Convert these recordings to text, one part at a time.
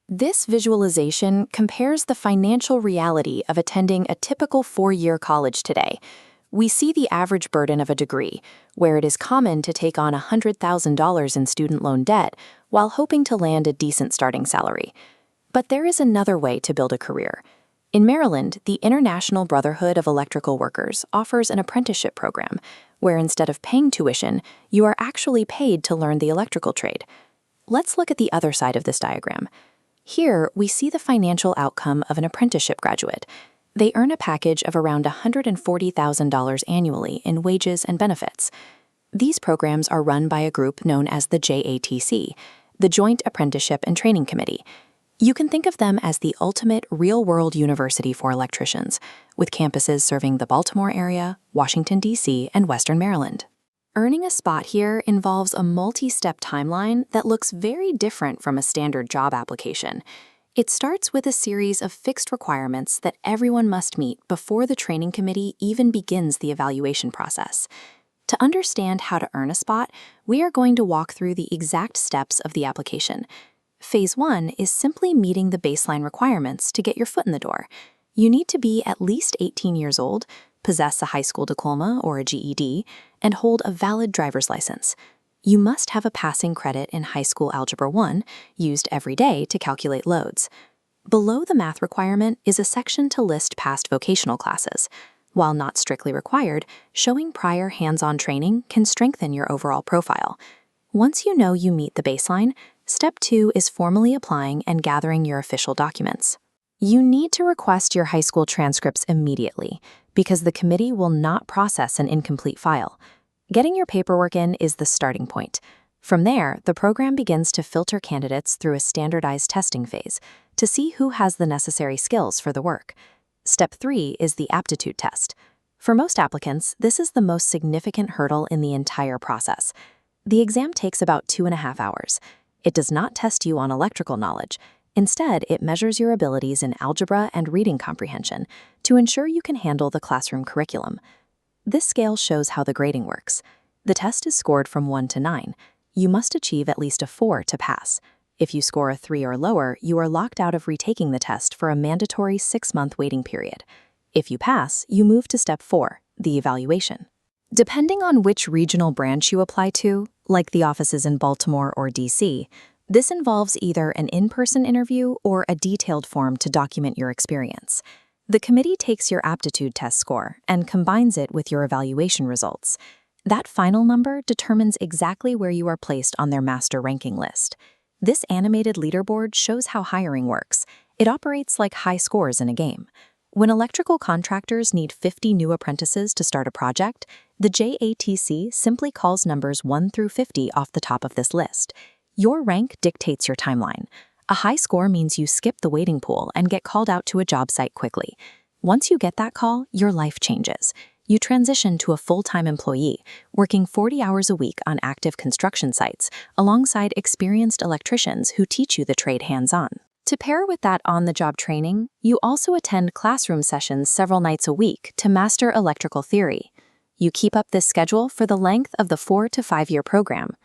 This visualization compares the financial reality of attending a typical four-year college today. We see the average burden of a degree, where it is common to take on $100,000 in student loan debt while hoping to land a decent starting salary. But there is another way to build a career. In Maryland, the International Brotherhood of Electrical Workers offers an apprenticeship program, where instead of paying tuition, you are actually paid to learn the electrical trade. Let's look at the other side of this diagram. Here, we see the financial outcome of an apprenticeship graduate. They earn a package of around $140,000 annually in wages and benefits. These programs are run by a group known as the JATC, the Joint Apprenticeship and Training Committee. You can think of them as the ultimate real-world university for electricians, with campuses serving the Baltimore area, Washington, D.C., and Western Maryland. Earning a spot here involves a multi-step timeline that looks very different from a standard job application. It starts with a series of fixed requirements that everyone must meet before the training committee even begins the evaluation process. To understand how to earn a spot, we are going to walk through the exact steps of the application. Phase 1 is simply meeting the baseline requirements to get your foot in the door. You need to be at least 18 years old, possess a high school diploma or a GED, and hold a valid driver's license. You must have a passing credit in high school Algebra 1, used every day to calculate loads. Below the math requirement is a section to list past vocational classes. While not strictly required, showing prior hands-on training can strengthen your overall profile. Once you know you meet the baseline, Step 2 is formally applying and gathering your official documents. You need to request your high school transcripts immediately, because the committee will not process an incomplete file. Getting your paperwork in is the starting point. From there, the program begins to filter candidates through a standardized testing phase to see who has the necessary skills for the work. Step 3 is the aptitude test. For most applicants, this is the most significant hurdle in the entire process. The exam takes about 2.5 hours. It does not test you on electrical knowledge. Instead, it measures your abilities in algebra and reading comprehension to ensure you can handle the classroom curriculum. This scale shows how the grading works. The test is scored from 1 to 9. You must achieve at least a 4 to pass. If you score a 3 or lower, you are locked out of retaking the test for a mandatory 6-month waiting period. If you pass, you move to Step 4, the evaluation. Depending on which regional branch you apply to, like the offices in Baltimore or D.C., this involves either an in-person interview or a detailed form to document your experience. The committee takes your aptitude test score and combines it with your evaluation results. That final number determines exactly where you are placed on their master ranking list. This animated leaderboard shows how hiring works. It operates like high scores in a game. When electrical contractors need 50 new apprentices to start a project, the JATC simply calls numbers 1 through 50 off the top of this list. Your rank dictates your timeline. A high score means you skip the waiting pool and get called out to a job site quickly. Once you get that call, your life changes. You transition to a full-time employee, working 40 hours a week on active construction sites, alongside experienced electricians who teach you the trade hands-on. To pair with that on-the-job training, you also attend classroom sessions several nights a week to master electrical theory. You keep up this schedule for the length of the 4 to 5 year program.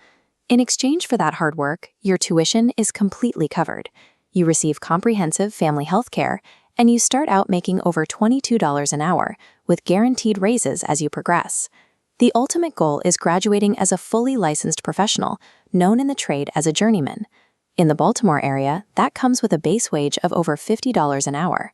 In exchange for that hard work, your tuition is completely covered. You receive comprehensive family health care, and you start out making over $22 an hour, with guaranteed raises as you progress. The ultimate goal is graduating as a fully licensed professional, known in the trade as a journeyman. In the Baltimore area, that comes with a base wage of over $50 an hour.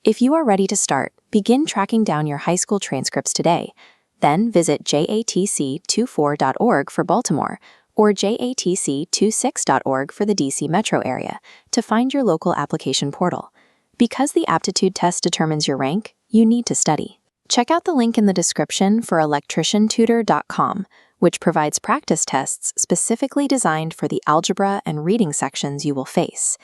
If you are ready to start, begin tracking down your high school transcripts today. Then visit jatc24.org for Baltimore or jatc26.org for the DC metro area to find your local application portal. Because the aptitude test determines your rank, you need to study. Check out the link in the description for electriciantutor.com, which provides practice tests specifically designed for the algebra and reading sections you will face.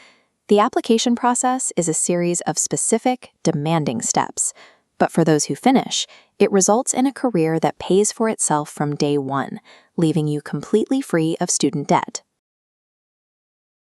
The application process is a series of specific, demanding steps, but for those who finish, it results in a career that pays for itself from day one, leaving you completely free of student debt.